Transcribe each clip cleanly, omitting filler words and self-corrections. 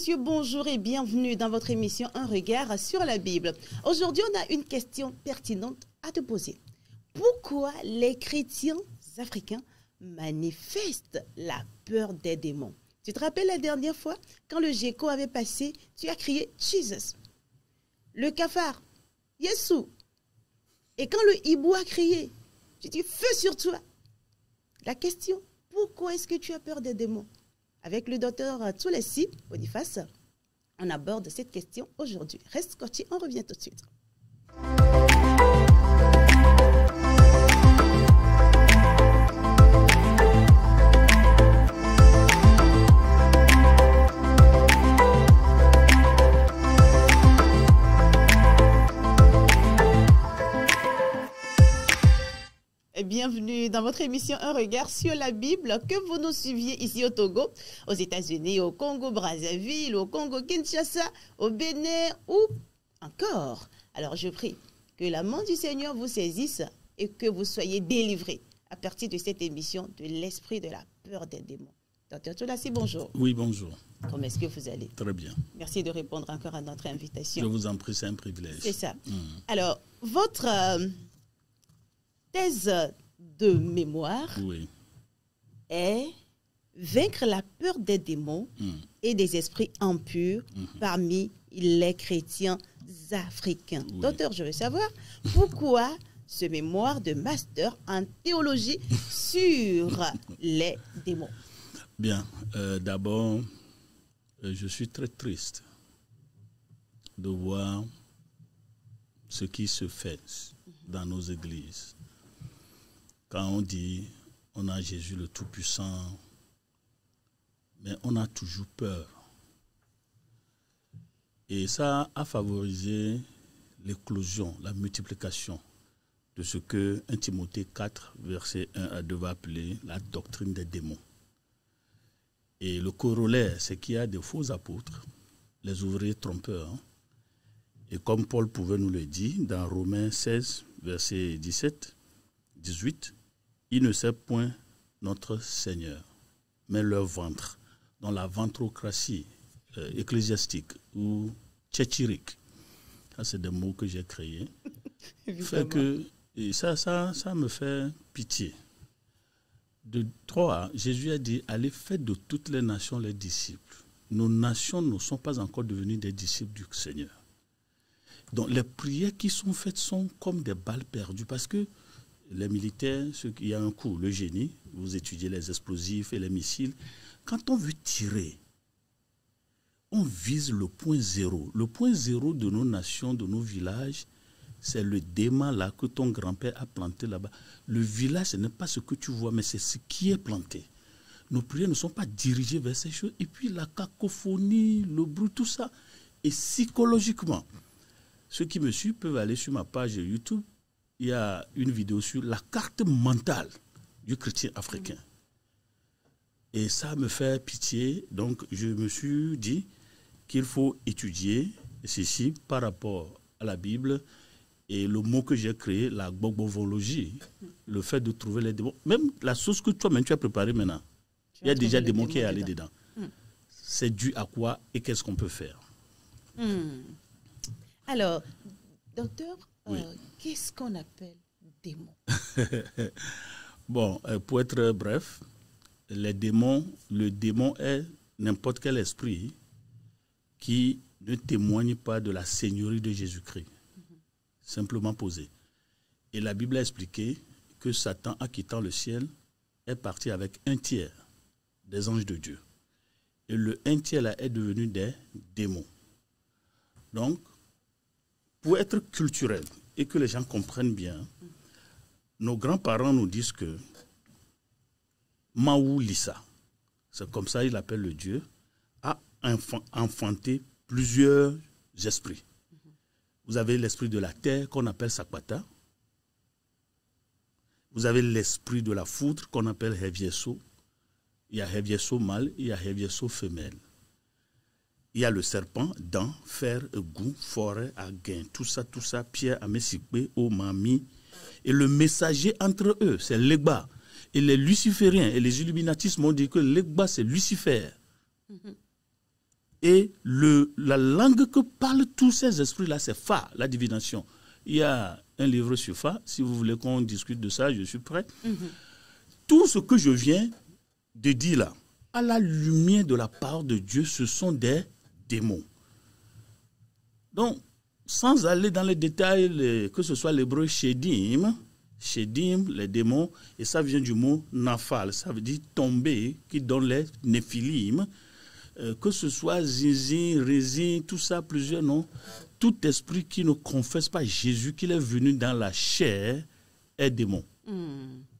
messieurs, bonjour et bienvenue dans votre émission Un regard sur la Bible. Aujourd'hui, on a une question pertinente à te poser. Pourquoi les chrétiens africains manifestent la peur des démons? Tu te rappelles la dernière fois, quand le gecko avait passé, tu as crié « Jesus ». Le cafard, « Yesu ». Et quand le hibou a crié, tu dis « Feu sur toi ». La question, pourquoi est-ce que tu as peur des démons? Avec le docteur Tsoulessi Boniface, on aborde cette question aujourd'hui. Reste scotché, on revient tout de suite. Bienvenue dans votre émission Un regard sur la Bible, que vous nous suiviez ici au Togo, aux États-Unis, au Congo-Brazzaville, au Congo-Kinshasa, au Bénin ou encore. Alors je prie que la main du Seigneur vous saisisse et que vous soyez délivrés à partir de cette émission de l'esprit de la peur des démons. Docteur Tsoulessi, bonjour. Oui, bonjour. Comment est-ce que vous allez? Très bien. Merci de répondre encore à notre invitation. Je vous en prie, c'est un privilège. C'est ça. Alors, votre thèse de mémoire est vaincre la peur des démons et des esprits impurs parmi les chrétiens africains. Docteur, je veux savoir pourquoi ce mémoire de master en théologie sur les démons. Bien, d'abord, je suis très triste de voir ce qui se fait dans nos églises. Quand on dit on a Jésus le Tout-Puissant, mais on a toujours peur. Et ça a favorisé l'éclosion, la multiplication de ce que 1 Timothée 4, verset 1 à 2 va appeler la doctrine des démons. Et le corollaire, c'est qu'il y a des faux apôtres, les ouvriers trompeurs. Et comme Paul pouvait nous le dire dans Romains 16, verset 17, 18, il ne sait point notre Seigneur, mais leur ventre, dans la ventrocratie ecclésiastique ou tchétchirique. Ça, c'est des mots que j'ai créés. Fait que, et ça me fait pitié. De 3, Jésus a dit, allez, faites de toutes les nations les disciples. Nos nations ne sont pas encore devenues des disciples du Seigneur. Donc, les prières qui sont faites sont comme des balles perdues parce que les militaires, il y a un coup, le génie, vous étudiez les explosifs et les missiles. Quand on veut tirer, on vise le point zéro. Le point zéro de nos nations, de nos villages, c'est le dément là que ton grand-père a planté là-bas. Le village, ce n'est pas ce que tu vois, mais c'est ce qui est planté. Nos prières ne sont pas dirigées vers ces choses. Et puis la cacophonie, le bruit, tout ça. Et psychologiquement, ceux qui me suivent peuvent aller sur ma page YouTube. Il y a une vidéo sur la carte mentale du chrétien africain. Et ça me fait pitié. Donc, je me suis dit qu'il faut étudier ceci par rapport à la Bible et le mot que j'ai créé, la gbogbophologie, le fait de trouver les démons. Même la sauce que toi-même tu as préparée maintenant, il y a déjà des démons qui sont allés dedans. C'est dû à quoi et qu'est-ce qu'on peut faire? Alors, docteur, qu'est-ce qu'on appelle démon? Bon, pour être bref, le démon est n'importe quel esprit qui ne témoigne pas de la seigneurie de Jésus-Christ. Simplement posé. Et la Bible a expliqué que Satan, en quittant le ciel, est parti avec 1/3 des anges de Dieu. Et le 1/3 là est devenu des démons. Donc, pour être culturel et que les gens comprennent bien, nos grands-parents nous disent que Maou Lissa, c'est comme ça il appelle le Dieu, a enfanté plusieurs esprits. Vous avez l'esprit de la terre qu'on appelle Sakwata. Vous avez l'esprit de la foudre qu'on appelle Hevieso. Il y a Hevieso mâle, il y a Hevieso femelle. Il y a le serpent, dents, fer, goût, forêt, again, tout ça, pierre, amesikwe, omami. Et le messager entre eux, c'est l'Egba. Et les lucifériens et les illuminatistes m'ont dit que l'Egba, c'est Lucifer. Et la langue que parlent tous ces esprits-là, c'est Fa, la divination. Il y a un livre sur Fa. Si vous voulez qu'on discute de ça, je suis prêt. Tout ce que je viens de dire là, à la lumière de la parole de Dieu, ce sont des démons. Donc, sans aller dans les détails, que ce soit l'hébreu Shedim, les démons, et ça vient du mot Nafal, ça veut dire tomber, qui donne les Néphilim, que ce soit Zizi, Rézi, tout ça, plusieurs noms, tout esprit qui ne confesse pas Jésus, qu'il est venu dans la chair, est démon.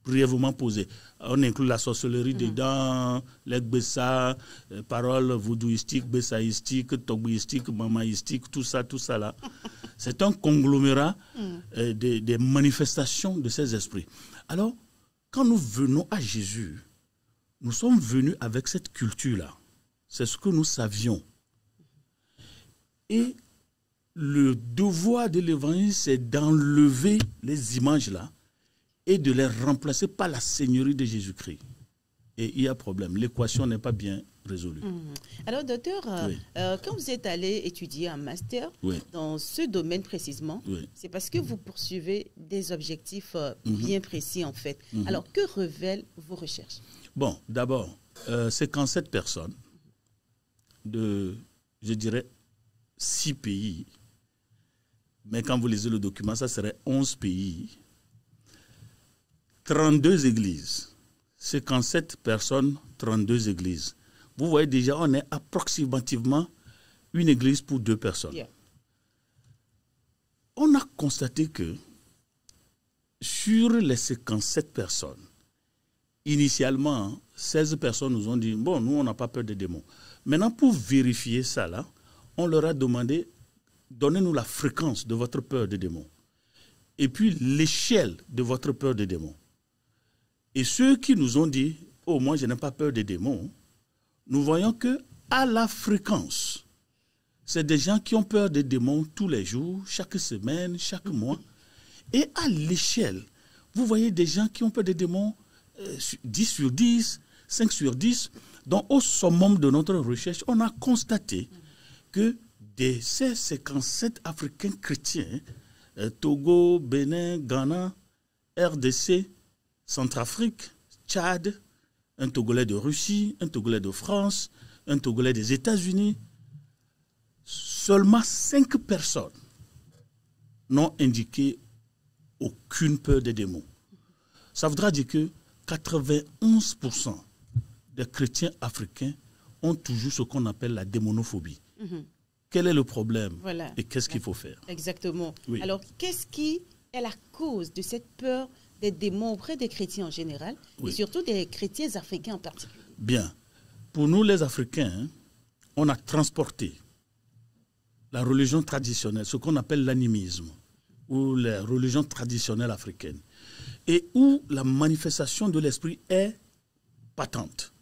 Brièvement posé. On inclut la sorcellerie dedans, les gbessa, paroles voodooistiques, bessaïstiques, togbiistiques, mamaïstiques, tout ça là. C'est un conglomérat des manifestations de ces esprits. Alors, quand nous venons à Jésus, nous sommes venus avec cette culture-là. C'est ce que nous savions. Et le devoir de l'évangile, c'est d'enlever les images-là et de les remplacer par la Seigneurie de Jésus-Christ. Et il y a problème. L'équation n'est pas bien résolue. Alors, docteur, quand vous êtes allé étudier un master dans ce domaine précisément, c'est parce que vous poursuivez des objectifs bien précis, en fait. Alors, que révèlent vos recherches? Bon, d'abord, c'est quand cette personne de, je dirais, 6 pays, mais quand vous lisez le document, ça serait 11 pays, 32 églises. 57 personnes, 32 églises. Vous voyez déjà, on est approximativement une église pour 2 personnes. On a constaté que sur les 57 personnes, initialement, 16 personnes nous ont dit, bon, nous, on n'a pas peur des démons. Maintenant, pour vérifier ça, là, on leur a demandé, donnez-nous la fréquence de votre peur des démons. Et puis, l'échelle de votre peur des démons. Et ceux qui nous ont dit, oh, moi, je n'ai pas peur des démons, nous voyons que à la fréquence, c'est des gens qui ont peur des démons tous les jours, chaque semaine, chaque mois. Et à l'échelle, vous voyez des gens qui ont peur des démons 10 sur 10, 5 sur 10. Donc, au summum de notre recherche, on a constaté que de ces 57 Africains chrétiens, Togo, Bénin, Ghana, RDC, Centrafrique, Tchad, un Togolais de Russie, un Togolais de France, un Togolais des États-Unis, seulement 5 personnes n'ont indiqué aucune peur des démons. Ça voudra dire que 91% des chrétiens africains ont toujours ce qu'on appelle la démonophobie. Quel est le problème et qu'est-ce qu'il faut faire? Exactement. Alors, qu'est-ce qui est la cause de cette peur des démons auprès des chrétiens en général et surtout des chrétiens africains en particulier? Bien. Pour nous, les Africains, on a transporté la religion traditionnelle, ce qu'on appelle l'animisme, ou la religion traditionnelle africaine, et où la manifestation de l'esprit est patente.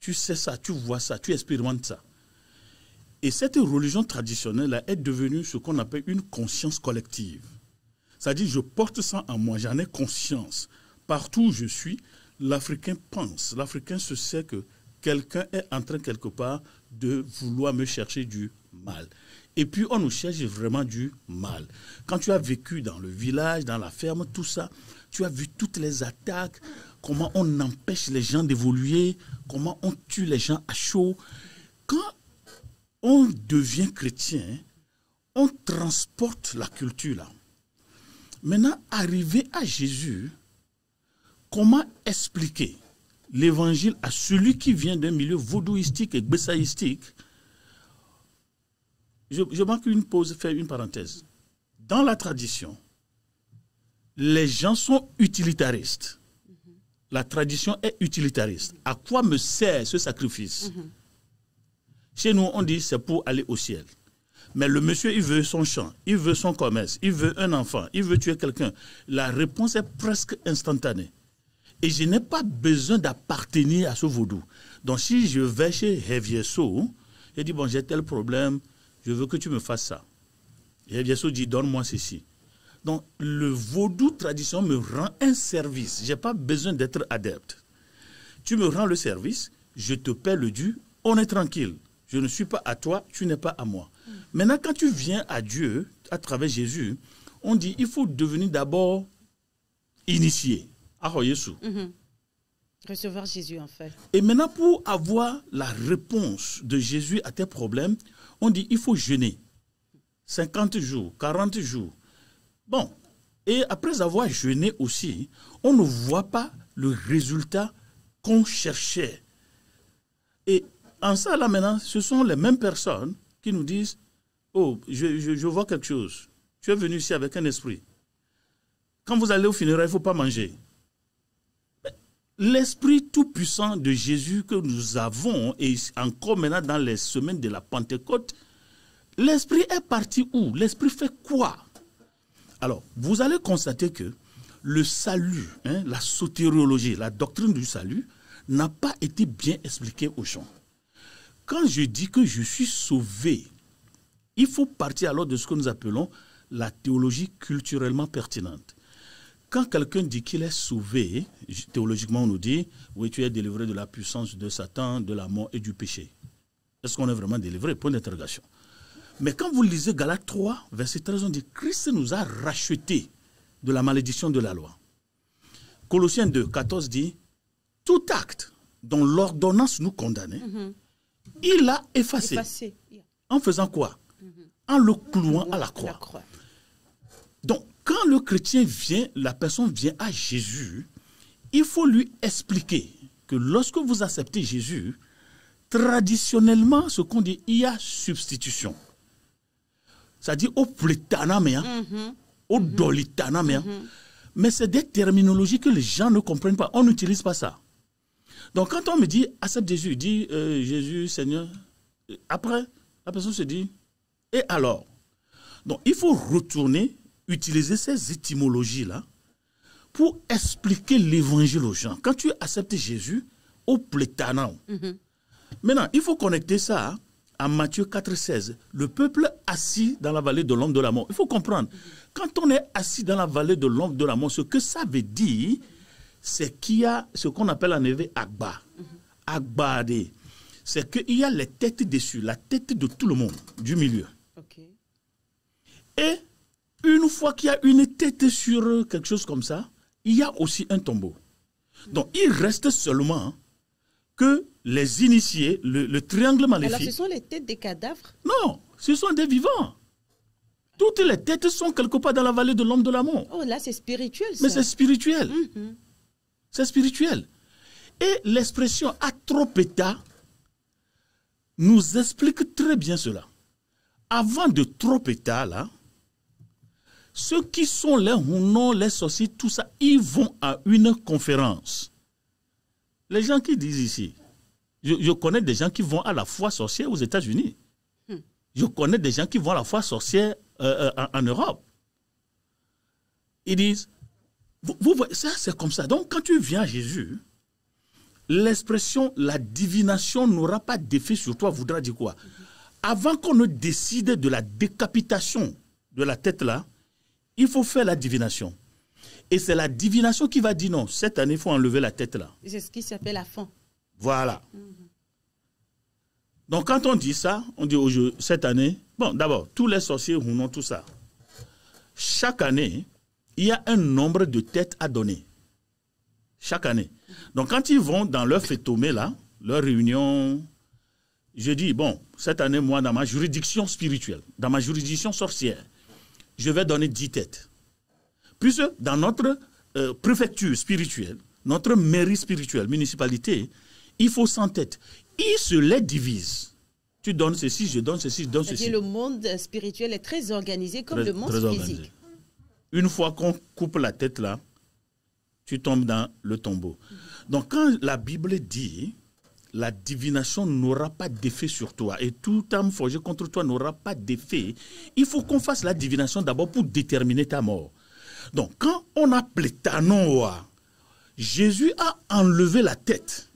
Tu sais ça, tu vois ça, tu expérimentes ça. Et cette religion traditionnelle est devenue ce qu'on appelle une conscience collective. C'est-à-dire, je porte ça en moi, j'en ai conscience. Partout où je suis, l'Africain pense, l'Africain se sait que quelqu'un est en train quelque part de vouloir me chercher du mal. Et puis, on nous cherche vraiment du mal. Quand tu as vécu dans le village, dans la ferme, tout ça, tu as vu toutes les attaques, comment on empêche les gens d'évoluer, comment on tue les gens à chaud. Quand on devient chrétien, on transporte la culture là. Maintenant, arrivé à Jésus, comment expliquer l'évangile à celui qui vient d'un milieu vaudouistique et gbessaïstique? Je manque une pause, faire une parenthèse. Dans la tradition, les gens sont utilitaristes. La tradition est utilitariste. À quoi me sert ce sacrifice? Chez nous, on dit c'est pour aller au ciel. Mais le monsieur, il veut son champ, il veut son commerce, il veut un enfant, il veut tuer quelqu'un. La réponse est presque instantanée. Et je n'ai pas besoin d'appartenir à ce vaudou. Donc si je vais chez Hevieso, je dis, bon, j'ai tel problème, je veux que tu me fasses ça. Et Hevieso dit, donne-moi ceci. Donc le vaudou tradition me rend un service. Je n'ai pas besoin d'être adepte. Tu me rends le service, je te paie le dû, on est tranquille. Je ne suis pas à toi, tu n'es pas à moi. Maintenant, quand tu viens à Dieu, à travers Jésus, on dit il faut devenir d'abord initié. Recevoir Jésus, en fait. Et maintenant, pour avoir la réponse de Jésus à tes problèmes, on dit il faut jeûner. 50 jours, 40 jours. Bon, et après avoir jeûné aussi, on ne voit pas le résultat qu'on cherchait. Et en ça, là maintenant, ce sont les mêmes personnes qui nous disent « Oh, je vois quelque chose. Tu es venu ici avec un esprit. Quand vous allez au funérail, il ne faut pas manger. » L'esprit tout-puissant de Jésus que nous avons, et encore maintenant dans les semaines de la Pentecôte, l'esprit est parti où? L'esprit fait quoi? Alors, vous allez constater que le salut, la sotériologie, la doctrine du salut, n'a pas été bien expliquée aux gens. Quand je dis que je suis sauvé, il faut partir alors de ce que nous appelons la théologie culturellement pertinente. Quand quelqu'un dit qu'il est sauvé, théologiquement on nous dit, oui, tu es délivré de la puissance de Satan, de la mort et du péché. Est-ce qu'on est vraiment délivré? Point d'interrogation. Mais quand vous lisez Galates 3, verset 13, on dit, Christ nous a rachetés de la malédiction de la loi. Colossiens 2, 14 dit, tout acte dont l'ordonnance nous condamnait, il l'a effacé. En faisant quoi? En le clouant à la croix. Donc, quand le chrétien vient, la personne vient à Jésus, il faut lui expliquer que lorsque vous acceptez Jésus, traditionnellement, ce qu'on dit, il y a substitution. C'est-à-dire au plétanamea, au dolitanamea. Mais c'est des terminologies que les gens ne comprennent pas. On n'utilise pas ça. Donc, quand on me dit, accepte Jésus, dit Jésus, Seigneur, après, la personne se dit, et alors? Donc, il faut retourner, utiliser ces étymologies-là pour expliquer l'évangile aux gens. Quand tu acceptes Jésus, au plétanam. Maintenant, il faut connecter ça à Matthieu 4,16. Le peuple assis dans la vallée de l'ombre de la mort. Il faut comprendre. Quand on est assis dans la vallée de l'ombre de la mort, ce que ça veut dire, c'est qu'il y a ce qu'on appelle en hébreu Agba. Agbade. C'est qu'il y a les têtes dessus, la tête de tout le monde, du milieu. Et une fois qu'il y a une tête sur quelque chose comme ça, il y a aussi un tombeau. Donc, il reste seulement que les initiés, le triangle maléfique... Alors, ce sont les têtes des cadavres? Non, ce sont des vivants. Toutes les têtes sont quelque part dans la vallée de l'ombre de la mort. Oh, là, c'est spirituel, ça. Mais c'est spirituel. C'est spirituel. Et l'expression atropeta nous explique très bien cela. Avant de tropeta, là, ceux qui sont les Hounon, les sorciers, tout ça, ils vont à une conférence. Les gens qui disent ici, je connais des gens qui vont à la foi sorcière aux États-Unis. Je connais des gens qui vont à la foi sorcière en Europe. Ils disent, vous voyez, ça c'est comme ça. Donc quand tu viens à Jésus, l'expression la divination n'aura pas d'effet sur toi voudra dire quoi? Avant qu'on ne décide de la décapitation de la tête là, il faut faire la divination. Et c'est la divination qui va dire non, cette année, il faut enlever la tête là. C'est ce qui s'appelle la fin. Voilà. Donc quand on dit ça, on dit aujourd'hui, cette année, bon d'abord, tous les sorciers ou tout ça. Chaque année, il y a un nombre de têtes à donner. Chaque année. Donc quand ils vont dans leur fétomé là, leur réunion, je dis, bon, cette année, moi, dans ma juridiction spirituelle, dans ma juridiction sorcière, je vais donner 10 têtes. Puis dans notre préfecture spirituelle, notre mairie spirituelle, municipalité, il faut 100 têtes. Ils se les divisent. Tu donnes ceci, je donne ceci, je donne ceci. Le monde spirituel est très organisé comme le monde physique. Organisé. Une fois qu'on coupe la tête là, tu tombes dans le tombeau. Donc quand la Bible dit, la divination n'aura pas d'effet sur toi et toute âme forgée contre toi n'aura pas d'effet, il faut qu'on fasse la divination d'abord pour déterminer ta mort. Donc quand on a plétanoa, Jésus a enlevé la tête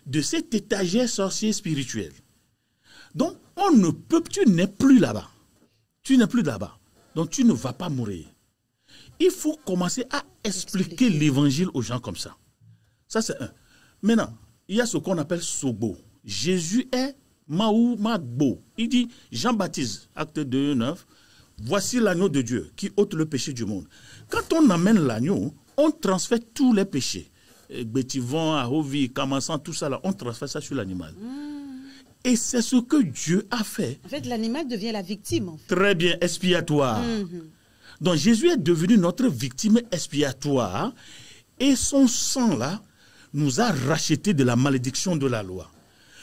de cet étagère sorcier spirituel. Donc on ne peut, tu n'es plus là-bas. Tu n'es plus là-bas. Donc tu ne vas pas mourir. Il faut commencer à expliquer l'évangile aux gens comme ça. Ça c'est un. Maintenant, il y a ce qu'on appelle Sobo. Jésus est Maou Magbo. Il dit, Jean-Baptiste, acte 2, 9, voici l'agneau de Dieu qui ôte le péché du monde. Quand on amène l'agneau, on transfère tous les péchés. Bétivon, Ahovi, Kamassan, tout ça là, on transfère ça sur l'animal. Et c'est ce que Dieu a fait. En fait, l'animal devient la victime. En fait. Très bien, expiatoire. Donc Jésus est devenu notre victime expiatoire et son sang là nous a racheté de la malédiction de la loi.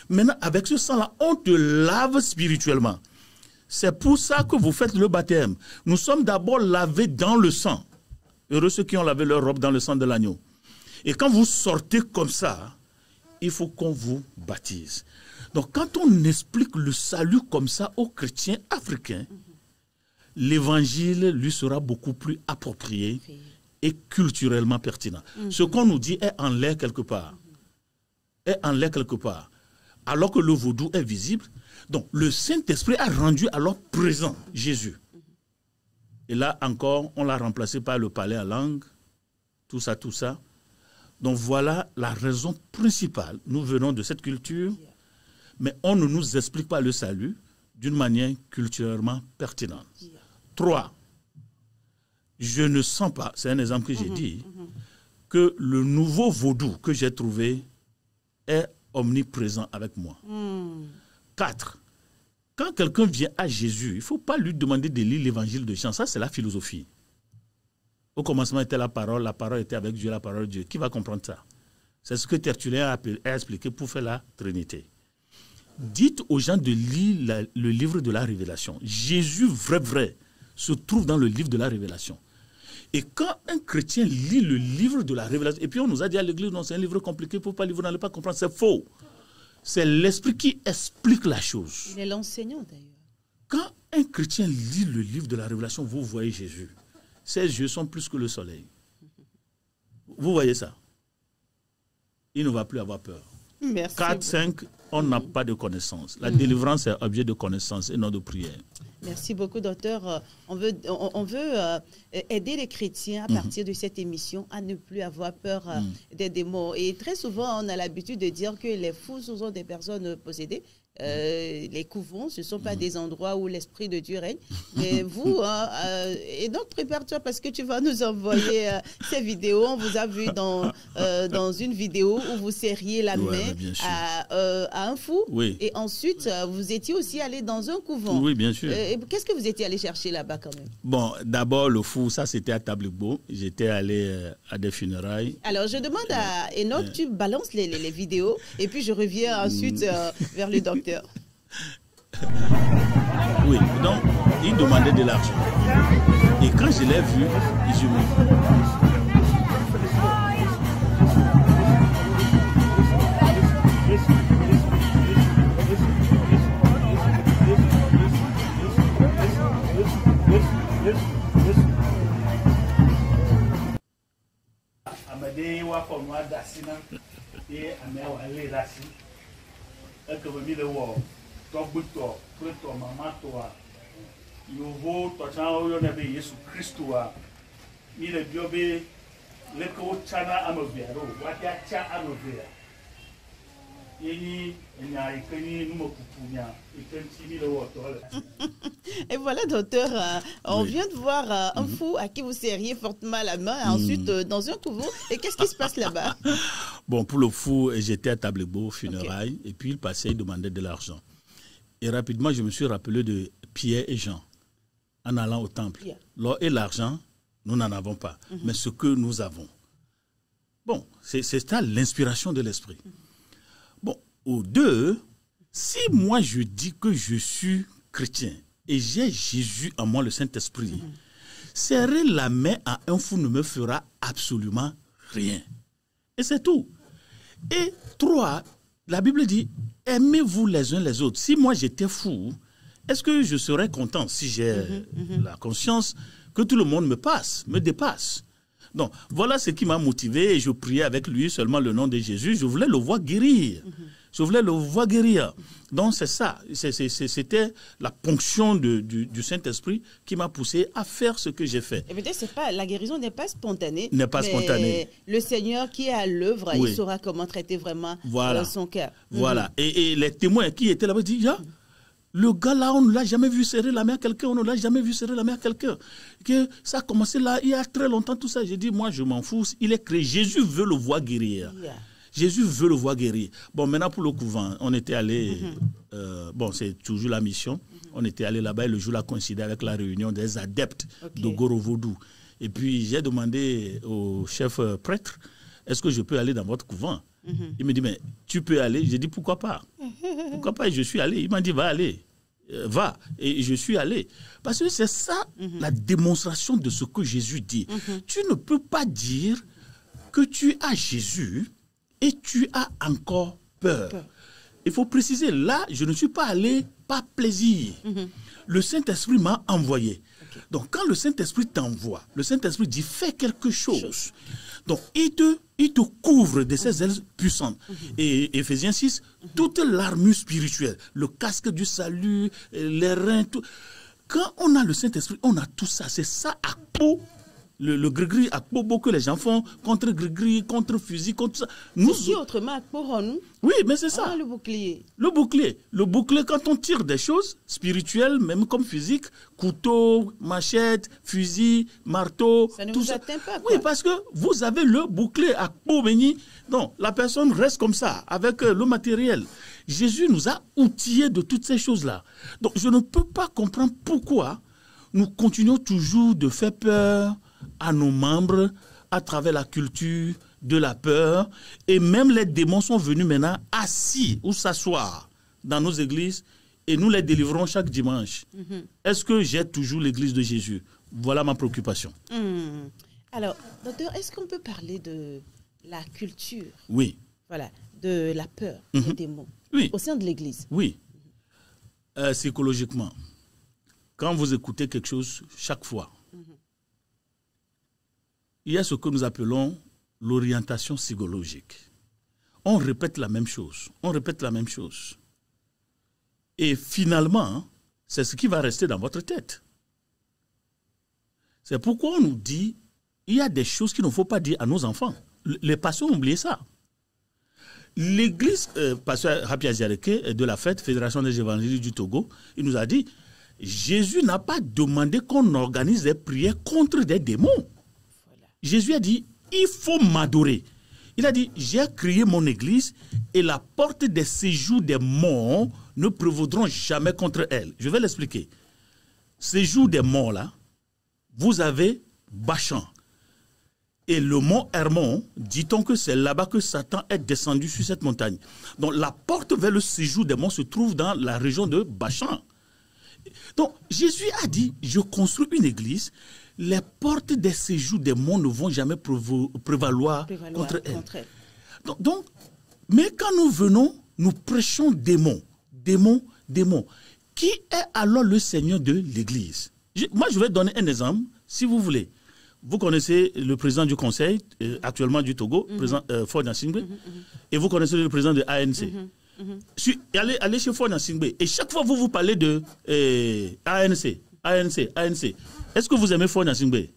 Maintenant, avec ce sang-là, on te lave spirituellement. C'est pour ça que vous faites le baptême. Nous sommes d'abord lavés dans le sang. Heureux ceux qui ont lavé leur robe dans le sang de l'agneau. Et quand vous sortez comme ça, il faut qu'on vous baptise. Donc, quand on explique le salut comme ça aux chrétiens africains, l'évangile lui sera beaucoup plus approprié et culturellement pertinent. Ce qu'on nous dit est en l'air quelque part. Est en l'air quelque part. Alors que le vaudou est visible. Donc, le Saint-Esprit a rendu alors présent Jésus. Et là encore, on l'a remplacé par le palais en langue, tout ça, tout ça. Donc, voilà la raison principale. Nous venons de cette culture, mais on ne nous explique pas le salut d'une manière culturellement pertinente. 3. Je ne sens pas, c'est un exemple que j'ai dit, que le nouveau vaudou que j'ai trouvé est omniprésent avec moi. 4. Quand quelqu'un vient à Jésus, il ne faut pas lui demander de lire l'évangile de Jean. Ça, c'est la philosophie. Au commencement était la parole était avec Dieu, la parole de Dieu. Qui va comprendre ça? C'est ce que Tertullien a expliqué pour faire la Trinité. Dites aux gens de lire le livre de la Révélation. Jésus, vrai, se trouve dans le livre de la Révélation. Et quand un chrétien lit le livre de la Révélation, et puis on nous a dit à l'église, non, c'est un livre compliqué, il ne faut pas lire, vous n'allez pas comprendre, c'est faux. C'est l'esprit qui explique la chose. Il est l'enseignant d'ailleurs. Quand un chrétien lit le livre de la Révélation, vous voyez Jésus. Ses yeux sont plus que le soleil. Vous voyez ça? Il ne va plus avoir peur. Merci. 4, 5, on n'a pas de connaissance. La délivrance est objet de connaissance et non de prière. Merci beaucoup, docteur. On veut aider les chrétiens à partir de cette émission à ne plus avoir peur des démons. Et très souvent, on a l'habitude de dire que les fous sont des personnes possédées. Les couvents, ce ne sont pas des endroits où l'Esprit de Dieu règne. Mais vous, et donc prépare-toi parce que tu vas nous envoyer ces vidéos. On vous a vu dans une vidéo où vous serriez la main à un fou. Oui. Et ensuite, vous étiez aussi allé dans un couvent. Oui, bien sûr. Qu'est-ce que vous étiez allé chercher là-bas quand même? Bon, d'abord, le fou, ça c'était à Tablebo. J'étais allé à des funérailles. Alors, je demande à Enoch, tu balances les vidéos et puis je reviens ensuite vers le docteur. Oui, donc, il demandait de l'argent. Et quand je l'ai vu, je me... Et voilà, docteur, on vient de voir un fou à qui vous serriez fortement la main, ensuite dans un couvent. Et qu'est-ce qui se passe là-bas? Bon, pour le fou, j'étais à Tablebo, funérailles, et puis il passait, il demandait de l'argent. Et rapidement, je me suis rappelé de Pierre et Jean en allant au temple. L'or et l'argent, nous n'en avons pas, mais ce que nous avons. Bon, c'est ça l'inspiration de l'esprit. Bon, aux deux, si moi je dis que je suis chrétien et j'ai Jésus en moi, le Saint-Esprit, serrer la main à un fou ne me fera absolument rien. Et c'est tout. Et 3, la Bible dit, aimez-vous les uns les autres. Si moi j'étais fou, est-ce que je serais content si j'ai la conscience que tout le monde me dépasse? Donc, voilà ce qui m'a motivé et je priais avec lui seulement le nom de Jésus. Je voulais le voir guérir. Je voulais le voir guérir. Donc c'est ça. C'était la ponction du Saint-Esprit qui m'a poussé à faire ce que j'ai fait. Et peut-être la guérison n'est pas spontanée. N'est pas spontanée. Le Seigneur qui est à l'œuvre, Oui. il saura comment traiter vraiment son cœur. Voilà. Et les témoins qui étaient là-bas disent, le gars là, on ne l'a jamais vu serrer la main à quelqu'un, on ne l'a jamais vu serrer la main à quelqu'un. Que ça a commencé là, il y a très longtemps, tout ça. J'ai dit, moi, je m'en fous. Il est créé. Jésus veut le voir guérir. Yeah. Jésus veut le voir guérir. Bon, maintenant pour le couvent, on était allé, bon, c'est toujours la mission. On était allé là-bas et le jour-là coïncidait avec la réunion des adeptes de Gorovodou. Et puis, j'ai demandé au chef prêtre, est-ce que je peux aller dans votre couvent? Il me dit, mais tu peux aller? J'ai dit, pourquoi pas? Pourquoi pas? Et je suis allé. Il m'a dit, va aller. Va. Et je suis allé. Parce que c'est ça la démonstration de ce que Jésus dit. Tu ne peux pas dire que tu as Jésus et tu as encore peur. Il faut préciser, là, je ne suis pas allé par plaisir. Le Saint-Esprit m'a envoyé. Donc, quand le Saint-Esprit t'envoie, le Saint-Esprit dit, fais quelque chose. Donc, il te couvre de ses ailes puissantes. Et Éphésiens 6, toute l'armure spirituelle, le casque du salut, les reins, tout. Quand on a le Saint-Esprit, on a tout ça. C'est ça à peau. Le gris-gris à Bobo que les gens font contre gris-gris, contre fusil, contre ça. Nous, si autrement, pour nous. Oui, mais c'est ça. Le bouclier. Le bouclier. Le bouclier, quand on tire des choses spirituelles, même comme physique, couteau, machette, fusil, marteau. Ça ne tout vous ça. atteint pas, quoi. Oui, parce que vous avez le bouclier à Bobo. Donc, la personne reste comme ça, avec le matériel. Jésus nous a outillés de toutes ces choses-là. Donc, je ne peux pas comprendre pourquoi nous continuons toujours de faire peur à nos membres à travers la culture de la peur. Et même les démons sont venus maintenant assis ou s'asseoir dans nos églises et nous les délivrons chaque dimanche. Est-ce que j'ai toujours l'église de Jésus? Voilà ma préoccupation. Alors, docteur, est-ce qu'on peut parler de la culture? Oui. Voilà, de la peur des démons au sein de l'église? Oui. Psychologiquement, quand vous écoutez quelque chose chaque fois, il y a ce que nous appelons l'orientation psychologique. On répète la même chose. On répète la même chose. Et finalement, c'est ce qui va rester dans votre tête. C'est pourquoi on nous dit, il y a des choses qu'il ne faut pas dire à nos enfants. Les pasteurs ont oublié ça. L'église, pasteur Hapi Aziareke de la fête, Fédération des évangélistes du Togo, il nous a dit, Jésus n'a pas demandé qu'on organise des prières contre des démons. Jésus a dit, il faut m'adorer. Il a dit, j'ai créé mon église et la porte des séjours des morts ne prévaudront jamais contre elle. Je vais l'expliquer. Séjour des morts, là, vous avez Bachan. Et le mont Hermon, dit-on que c'est là-bas que Satan est descendu sur cette montagne. Donc la porte vers le séjour des morts se trouve dans la région de Bachan. Donc Jésus a dit, je construis une église. Les portes des séjours des monts ne vont jamais prévaloir contre elles. Donc, mais quand nous venons, nous prêchons démons. Qui est alors le Seigneur de l'Église? Moi, je vais donner un exemple, si vous voulez. Vous connaissez le président du Conseil, actuellement du Togo, président Faure Gnassingbé, et vous connaissez le président de ANC. Allez chez Faure Gnassingbé, et chaque fois vous parlez de ANC. Est-ce que vous aimez Faure Gnassingbé?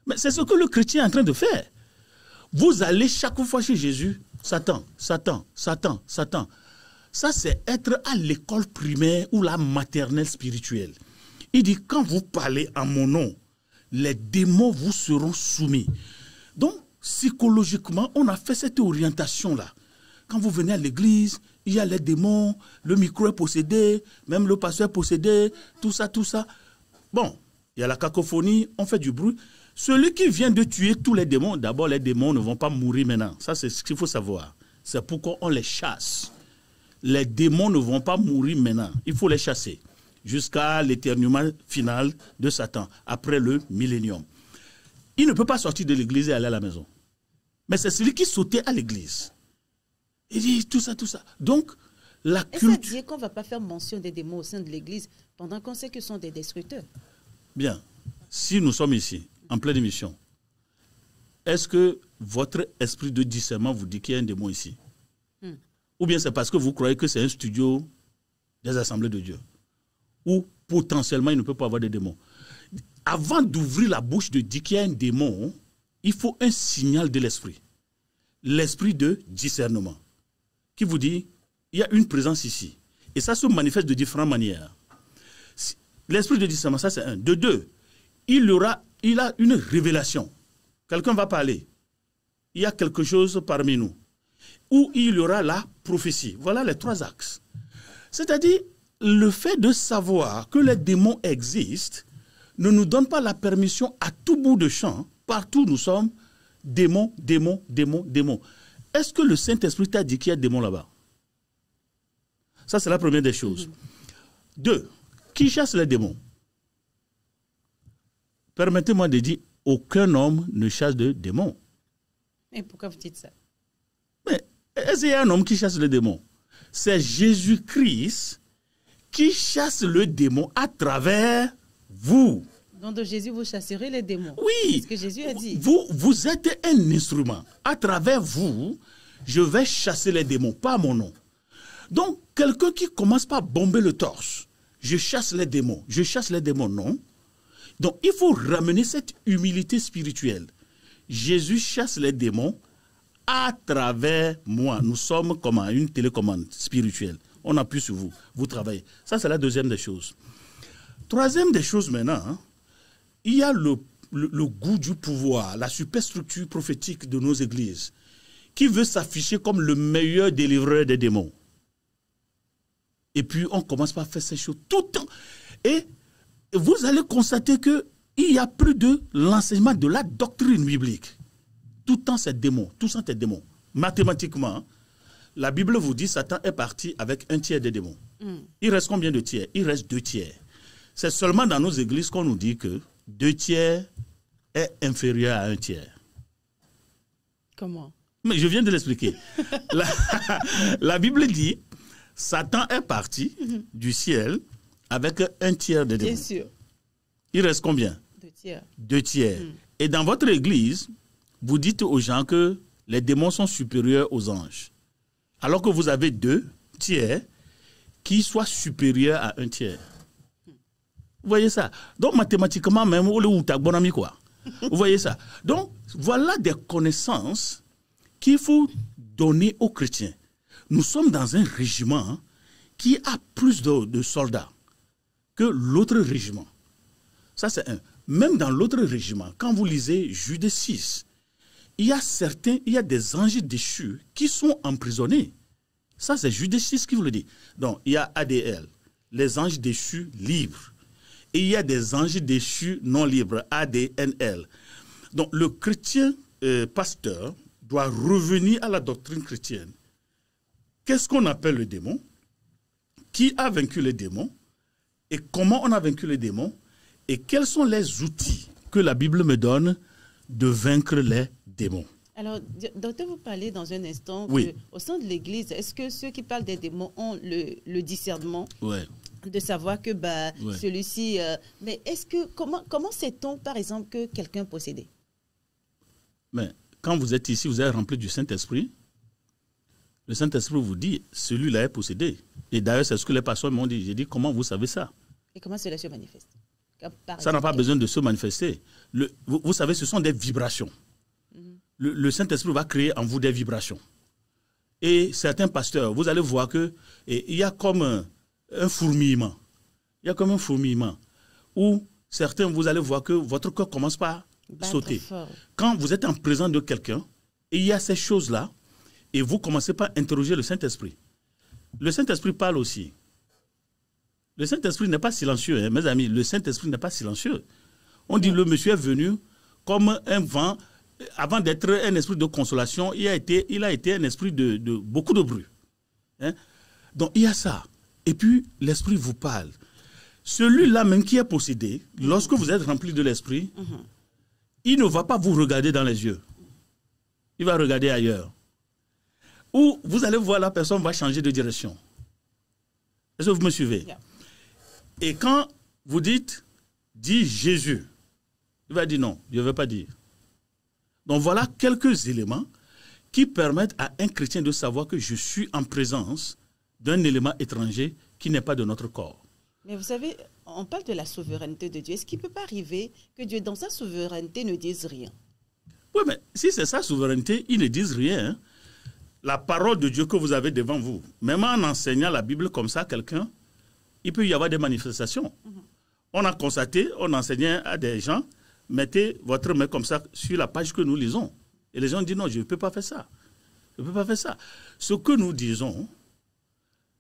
Mais c'est ce que le chrétien est en train de faire. Vous allez chaque fois chez Jésus, Satan. Ça, c'est être à l'école primaire ou la maternelle spirituelle. Il dit, quand vous parlez en mon nom, les démons vous seront soumis. Donc, psychologiquement, on a fait cette orientation-là. Quand vous venez à l'église, il y a les démons, le micro est possédé, même le pasteur est possédé, tout ça. Bon, il y a la cacophonie, on fait du bruit. Celui qui vient de tuer tous les démons, d'abord les démons ne vont pas mourir maintenant. Ça, c'est ce qu'il faut savoir. C'est pourquoi on les chasse. Les démons ne vont pas mourir maintenant. Il faut les chasser jusqu'à l'éternuement final de Satan, après le millénium. Il ne peut pas sortir de l'église et aller à la maison. Mais c'est celui qui sautait à l'église. Il dit tout ça. Donc, la culture... Est-ce dire qu'on ne va pas faire mention des démons au sein de l'église pendant qu'on sait que ce sont des destructeurs? Bien. Si nous sommes ici, en pleine émission, est-ce que votre esprit de discernement vous dit qu'il y a un démon ici? Ou bien c'est parce que vous croyez que c'est un studio des assemblées de Dieu. Ou potentiellement, il ne peut pas avoir de démons. Avant d'ouvrir la bouche de dire qu'il y a un démon, il faut un signal de l'esprit. L'esprit de discernement. Qui vous dit, il y a une présence ici. Et ça se manifeste de différentes manières. L'esprit de discernement, ça c'est un. De deux, il a une révélation. Quelqu'un va parler. Il y a quelque chose parmi nous. Ou il y aura la prophétie. Voilà les trois axes. C'est-à-dire, le fait de savoir que les démons existent ne nous donne pas la permission à tout bout de champ, partout où nous sommes, démons, démons, démons, démons. Est-ce que le Saint-Esprit t'a dit qu'il y a des démons là-bas? Ça, c'est la première des choses. Deux, qui chasse les démons? Permettez-moi de dire, aucun homme ne chasse de démons. Et pourquoi vous dites ça? Mais est-ce qu'il y a un homme qui chasse les démons? C'est Jésus-Christ qui chasse le démon à travers vous. Dans de Jésus, vous chasserez les démons. Oui. C'est ce que Jésus a dit. Vous êtes un instrument. À travers vous, je vais chasser les démons, pas à mon nom. Donc, quelqu'un qui commence par bomber le torse, je chasse les démons, non. Donc, il faut ramener cette humilité spirituelle. Jésus chasse les démons à travers moi. Nous sommes comme une télécommande spirituelle. On appuie sur vous, vous travaillez. Ça, c'est la deuxième des choses. Troisième des choses maintenant, il y a le goût du pouvoir, la superstructure prophétique de nos églises, qui veut s'afficher comme le meilleur délivreur des démons. Et puis, on commence par faire ces choses tout le temps. Et vous allez constater qu'il n'y a plus de l'enseignement de la doctrine biblique. Tout le temps, c'est démon. Tout ça, c'est démon. Mathématiquement, la Bible vous dit que Satan est parti avec un tiers des démons. Il reste combien de tiers? Il reste 2 tiers. C'est seulement dans nos églises qu'on nous dit que 2 tiers est inférieur à 1 tiers. Comment? Mais je viens de l'expliquer. La Bible dit Satan est parti du ciel avec 1 tiers des démons. Bien sûr. Il reste combien? 2 tiers. 2 tiers. Et dans votre église, vous dites aux gens que les démons sont supérieurs aux anges. Alors que vous avez 2 tiers qui soient supérieurs à 1 tiers. Vous voyez ça? Donc, mathématiquement, même, quoi. Vous voyez ça? Donc, voilà des connaissances qu'il faut donner aux chrétiens. Nous sommes dans un régiment qui a plus de soldats que l'autre régiment. Ça, c'est un. Même dans l'autre régiment, quand vous lisez Jude 6, il y a des anges déchus qui sont emprisonnés. Ça, c'est Jude 6 qui vous le dit. Donc, il y a ADL, les anges déchus libres. Et il y a des anges déchus non libres, ADNL. Donc, le chrétien pasteur doit revenir à la doctrine chrétienne. Qu'est-ce qu'on appelle le démon? Qui a vaincu le démon? Et comment on a vaincu le démon? Et quels sont les outils que la Bible me donne de vaincre les démons? Alors, docteur, vous parlez dans un instant oui. qu'au sein de l'Église, est-ce que ceux qui parlent des démons ont le discernement ouais. de savoir que ouais. Celui-ci... mais est-ce que comment sait-on, par exemple, que quelqu'un est possédé? Mais quand vous êtes ici, vous êtes rempli du Saint-Esprit. Le Saint-Esprit vous dit, celui-là est possédé. Et d'ailleurs, c'est ce que les pasteurs m'ont dit. J'ai dit, comment vous savez ça? Et comment cela se manifeste? Ça n'a pas besoin de se manifester. Vous savez, ce sont des vibrations. Le Saint-Esprit va créer en vous des vibrations. Et certains pasteurs, vous allez voir qu'il y a comme un fourmillement. Il y a comme un fourmillement. Où certains, vous allez voir que votre cœur commence par sauter. Fort. Quand vous êtes en présence de quelqu'un, et il y a ces choses-là, et vous commencez par interroger le Saint-Esprit. Le Saint-Esprit parle aussi. Le Saint-Esprit n'est pas silencieux, hein, mes amis. Le Saint-Esprit n'est pas silencieux. On dit le monsieur est venu comme un vent. Avant d'être un esprit de consolation, il a été un esprit de beaucoup de bruit. Hein? Donc il y a ça. Et puis l'esprit vous parle. Celui-là même qui est possédé, lorsque vous êtes rempli de l'esprit, il ne va pas vous regarder dans les yeux. Il va regarder ailleurs. Ou vous allez voir la personne va changer de direction. Est-ce que vous me suivez? Yeah. Et quand vous dites, dis Jésus, il va dire non, je ne veux pas dire. Donc voilà quelques éléments qui permettent à un chrétien de savoir que je suis en présence d'un élément étranger qui n'est pas de notre corps. Mais vous savez, on parle de la souveraineté de Dieu. Est-ce qu'il ne peut pas arriver que Dieu, dans sa souveraineté, ne dise rien? Oui, mais si c'est sa souveraineté, ils ne disent rien. Hein. La parole de Dieu que vous avez devant vous, même en enseignant la Bible comme ça à quelqu'un, il peut y avoir des manifestations. On a constaté, on enseignait à des gens, mettez votre main comme ça sur la page que nous lisons. Et les gens disent non, je ne peux pas faire ça. Je ne peux pas faire ça. Ce que nous disons,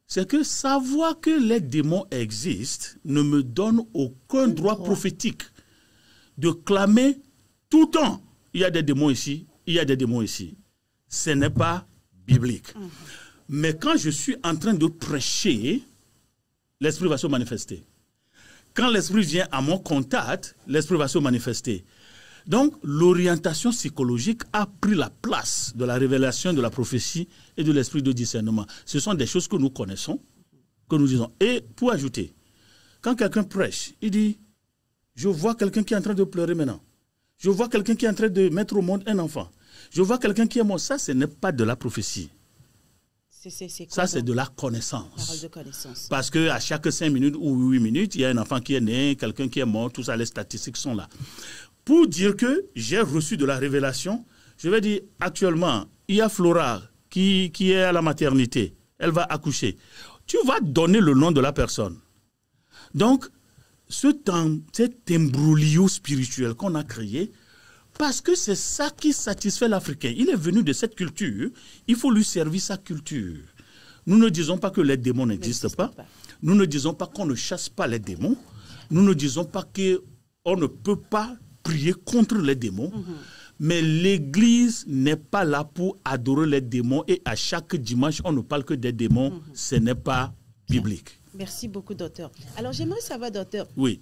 c'est que savoir que les démons existent ne me donne aucun droit prophétique de clamer tout le temps. Il y a des démons ici, il y a des démons ici. Ce n'est pas biblique. Mais quand je suis en train de prêcher, l'esprit va se manifester. Quand l'esprit vient à mon contact, l'esprit va se manifester. Donc, l'orientation psychologique a pris la place de la révélation de la prophétie et de l'esprit de discernement. Ce sont des choses que nous connaissons, que nous disons. Et pour ajouter, quand quelqu'un prêche, il dit, je vois quelqu'un qui est en train de pleurer maintenant. Je vois quelqu'un qui est en train de mettre au monde un enfant. Je vois quelqu'un qui est mort. Ça, ce n'est pas de la prophétie. Ça, c'est de la connaissance. Parole de connaissance. Parce qu'à chaque 5 minutes ou 8 minutes, il y a un enfant qui est né, quelqu'un qui est mort, tout ça, les statistiques sont là. Pour dire que j'ai reçu de la révélation, je vais dire actuellement, il y a Flora qui est à la maternité. Elle va accoucher. Tu vas donner le nom de la personne. Donc, cet imbroglio spirituel qu'on a créé, parce que c'est ça qui satisfait l'Africain. Il est venu de cette culture, il faut lui servir sa culture. Nous ne disons pas que les démons n'existent pas. Nous ne disons pas qu'on ne chasse pas les démons. Nous ne disons pas qu'on ne peut pas prier contre les démons. Mais l'Église n'est pas là pour adorer les démons. Et à chaque dimanche, on ne parle que des démons. Ce n'est pas biblique. Merci beaucoup, docteur. Alors, j'aimerais savoir, docteur. Oui.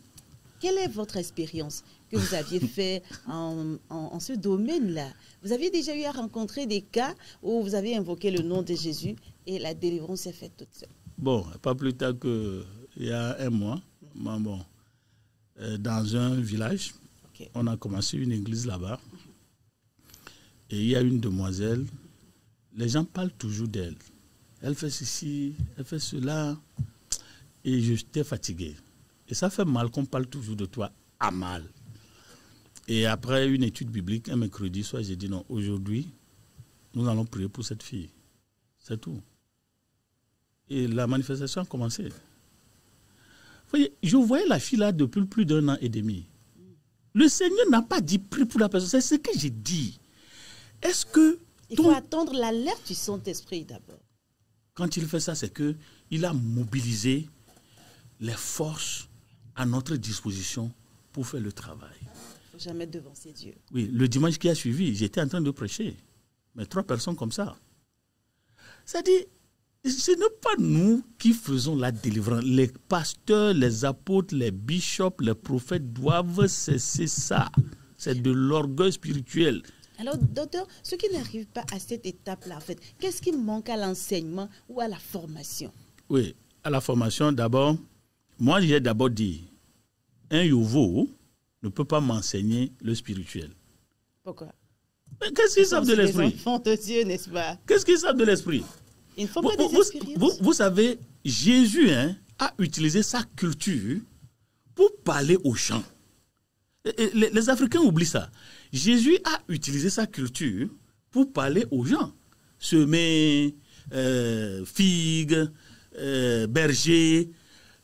Quelle est votre expérience que vous aviez fait en ce domaine-là? Vous aviez déjà eu à rencontrer des cas où vous avez invoqué le nom de Jésus et la délivrance s'est faite toute seule? Bon, pas plus tard qu'il y a un mois, dans un village, on a commencé une église là-bas. Et il y a une demoiselle, les gens parlent toujours d'elle. Elle fait ceci, elle fait cela. Et j'étais fatigué. Et ça fait mal qu'on parle toujours de toi à mal. Et après une étude biblique, un mercredi soir, j'ai dit non, aujourd'hui, nous allons prier pour cette fille. C'est tout. Et la manifestation a commencé. Vous voyez, je voyais la fille là depuis plus d'1 an et demi. Le Seigneur n'a pas dit prie pour la personne. C'est ce que j'ai dit. Est-ce que... Il faut attendre l'alerte du Saint-Esprit d'abord. Quand il fait ça, c'est qu'il a mobilisé les forces à notre disposition pour faire le travail. Il ne faut jamais devancer Dieu. Oui, le dimanche qui a suivi, j'étais en train de prêcher. Mais 3 personnes comme ça. C'est-à-dire, ce n'est pas nous qui faisons la délivrance. Les pasteurs, les apôtres, les bishops, les prophètes doivent cesser ça. C'est de l'orgueil spirituel. Alors, docteur, ceux qui n'arrivent pas à cette étape-là, en fait, qu'est-ce qui manque à l'enseignement ou à la formation? Oui, à la formation, d'abord, moi j'ai d'abord dit, un Yovo ne peut pas m'enseigner le spirituel. Pourquoi? Mais qu'est-ce qu'ils savent de l'esprit? Les enfants de Dieu, n'est-ce pas? Qu'est-ce qu'ils savent de l'esprit? Il ne faut pas des expériences. Vous savez, Jésus a utilisé sa culture pour parler aux gens. Les Africains oublient ça. Jésus a utilisé sa culture pour parler aux gens. Semer, figues, berger.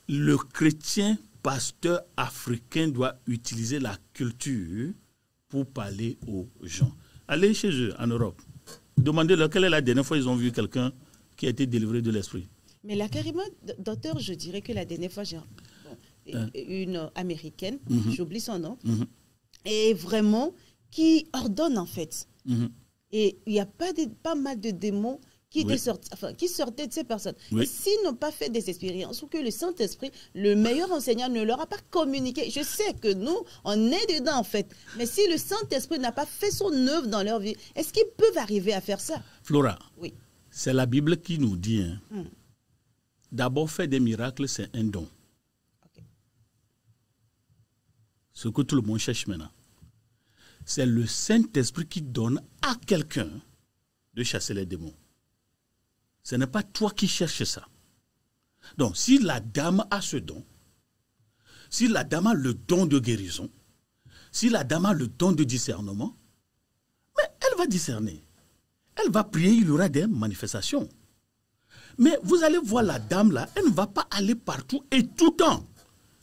Le chrétien pasteur africain doit utiliser la culture pour parler aux gens. Allez chez eux en Europe. Demandez-leur quelle est la dernière fois qu'ils ont vu quelqu'un qui a été délivré de l'esprit. Mais là, carrément, docteur, je dirais que la dernière fois, j'ai une américaine, j'oublie son nom, et vraiment, qui ordonne en fait. Et il y a pas mal de démons qui sortaient de ces personnes. Et s'ils n'ont pas fait des expériences ou que le Saint-Esprit, le meilleur enseignant, ne leur a pas communiqué, je sais que nous, on est dedans en fait, mais si le Saint-Esprit n'a pas fait son œuvre dans leur vie, est-ce qu'ils peuvent arriver à faire ça? Flora, oui. C'est la Bible qui nous dit, d'abord faire des miracles, c'est un don. Ce que tout le monde cherche maintenant. C'est le Saint-Esprit qui donne à quelqu'un de chasser les démons. Ce n'est pas toi qui cherches ça. Donc, si la dame a ce don, si la dame a le don de guérison, si la dame a le don de discernement, mais elle va discerner. Elle va prier, il y aura des manifestations. Mais vous allez voir la dame là, elle ne va pas aller partout et tout le temps.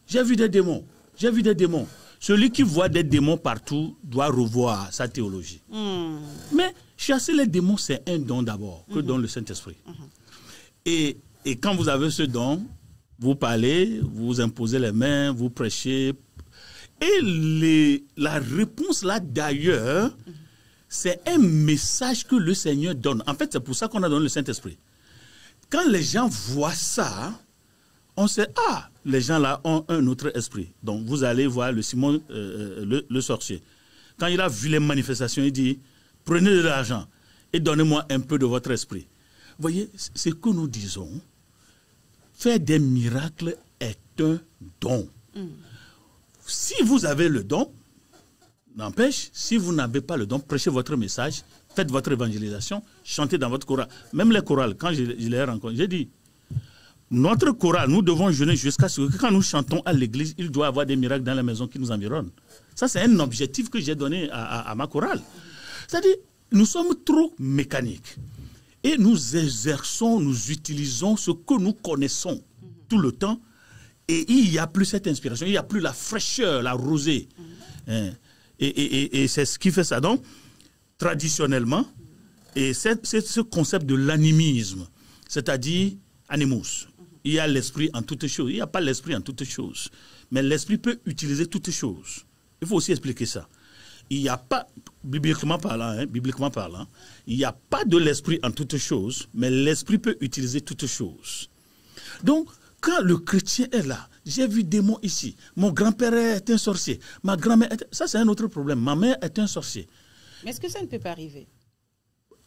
J'ai vu des démons, j'ai vu des démons. Celui qui voit des démons partout doit revoir sa théologie. Mais chasser les démons, c'est un don d'abord, que donne le Saint-Esprit. Et quand vous avez ce don, vous parlez, vous imposez les mains, vous prêchez. Et la réponse là d'ailleurs, c'est un message que le Seigneur donne. En fait, c'est pour ça qu'on a donné le Saint-Esprit. Quand les gens voient ça, on sait, les gens là ont un autre esprit. Donc, vous allez voir le Simon, le sorcier. Quand il a vu les manifestations, il dit, prenez de l'argent et donnez-moi un peu de votre esprit. Vous voyez, ce que nous disons, faire des miracles est un don. Si vous avez le don, n'empêche, si vous n'avez pas le don, prêchez votre message, faites votre évangélisation, chantez dans votre chorale. Même les chorales, quand je les rencontre, j'ai dit, notre chorale, nous devons jeûner jusqu'à ce que quand nous chantons à l'église, il doit y avoir des miracles dans les maisons qui nous environnent. Ça, c'est un objectif que j'ai donné à ma chorale. C'est-à-dire, nous sommes trop mécaniques. Et nous exerçons, nous utilisons ce que nous connaissons tout le temps. Et il n'y a plus cette inspiration, il n'y a plus la fraîcheur, la rosée. Et c'est ce qui fait ça. Donc, traditionnellement, et c'est ce concept de l'animisme, c'est-à-dire animus. Il y a l'esprit en toutes choses. Il n'y a pas l'esprit en toutes choses. Mais l'esprit peut utiliser toutes choses. Il faut aussi expliquer ça. Il n'y a pas, bibliquement parlant, il n'y a pas de l'esprit en toutes choses, mais l'esprit peut utiliser toutes choses. Donc, quand le chrétien est là, j'ai vu des démons ici, mon grand-père est un sorcier, ma grand-mère est... Ça, c'est un autre problème. Ma mère est un sorcier. Mais est-ce que ça ne peut pas arriver?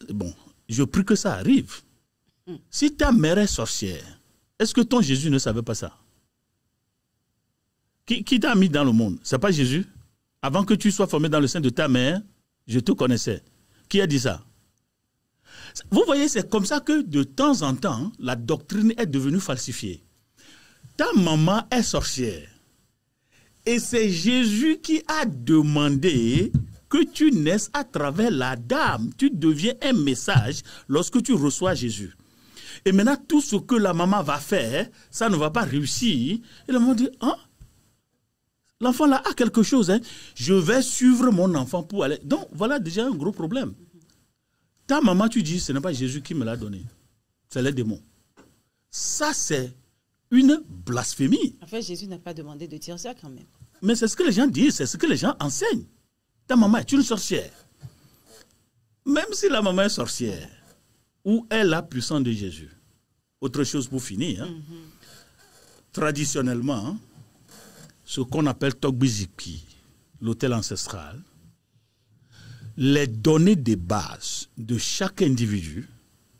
Bon, je prie que ça arrive. Si ta mère est sorcière, est-ce que ton Jésus ne savait pas ça? Qui t'a mis dans le monde? Ce n'est pas Jésus? Avant que tu sois formé dans le sein de ta mère, je te connaissais. Qui a dit ça? Vous voyez, c'est comme ça que de temps en temps, la doctrine est devenue falsifiée. Ta maman est sorcière. Et c'est Jésus qui a demandé que tu naisses à travers la dame. Tu deviens un message lorsque tu reçois Jésus. Et maintenant, tout ce que la maman va faire, ça ne va pas réussir. Et la maman dit, l'enfant là a quelque chose. Je vais suivre mon enfant pour aller. Donc, voilà déjà un gros problème. Ta maman, tu dis, ce n'est pas Jésus qui me l'a donné. C'est les démons. Ça, c'est une blasphémie. En fait, Jésus n'a pas demandé de dire ça quand même. Mais c'est ce que les gens disent, c'est ce que les gens enseignent. Ta maman est une sorcière. Même si la maman est sorcière, où est la puissance de Jésus? Autre chose pour finir. Traditionnellement, ce qu'on appelle Tokbizipi, l'autel ancestral, les données de base de chaque individu